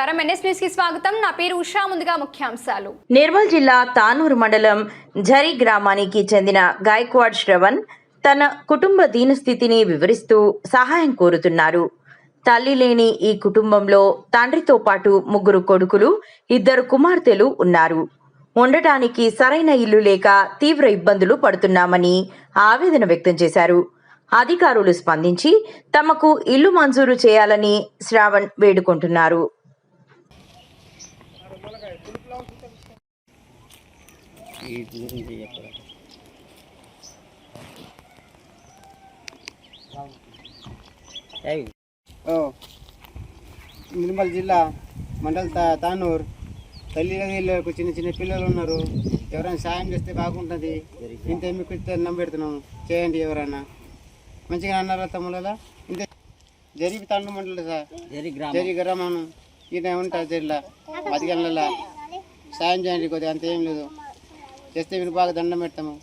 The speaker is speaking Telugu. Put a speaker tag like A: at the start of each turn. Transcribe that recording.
A: నమస్కారం ఎన్ఎస్ న్యూస్ కి స్వాగతం నా పేరు ఉషా ముందుగా ముఖ్యాంశాలు
B: నిర్మల్ జిల్లా తానూరు మండలం ఝరి గ్రామానికి చెందిన గాయక్వాడ్ శ్రవణ్ తన కుటుంబ దీనస్థితిని వివరిస్తూ సహాయం కోరుతున్నారు. తల్లి లేని ఈ కుటుంబంలో తండ్రితో పాటు 3 కొడుకులు 2 కుమార్తెలు ఉన్నారు. ఉండటానికి సరైన ఇల్లు లేక తీవ్ర ఇబ్బందులు పడుతున్నామని ఆవేదన వ్యక్తం చేశారు. అధికారులు స్పందించి తమకు ఇల్లు మంజూరు చేయాలని శ్రావణ్ వేడుకుంటున్నారు.
C: నిర్మల్ జిల్లా మండల్ తానూర్ తల్లిదండ్రులకు చిన్న పిల్లలు ఉన్నారు. ఎవరైనా సాయం చేస్తే బాగుంటుంది. ఇంత మీకు అన్నం పెడుతున్నాము, చేయండి. ఎవరైనా మంచిగా అన్నారా తమ్ముళ్ళ? ఇంత జరిగి తాండు మండలి సార్, జరి గ్రామం ఈయన ఉంటారు. జరిలా మధ్యగల సాయం చేయండి కొద్దిగా, అంత ఏం లేదు. చేస్తే మీరు బాగా దండం పెడతాము.